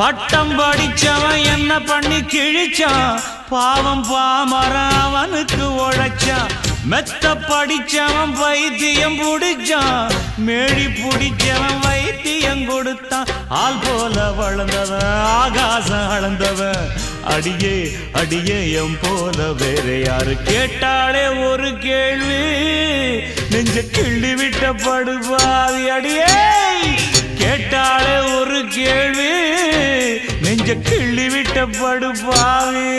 பட்டம் படிச்சவன் என்ன பண்ணி கிழிச்சான் பாவம் பாமரன் அவனுக்கு உழைச்சான் மெத்த படிச்சவன் வைத்தியம் புடிச்சான் மேழி புடிச்சவன் வைத்தியம் கொடுத்தான் ஆள் போல வளர்ந்தவன் ஆகாசம் அளந்தவன் அடியே அடியே எம் போல வேற யாரு கேட்டாலே ஒரு கேள்வி நெஞ்ச கிள்ளி விட்ட படுபாவி அடியே கேட்டாலே ஒரு கேள்வி நெஞ்ச கிள்ளி விட்ட படுபாவி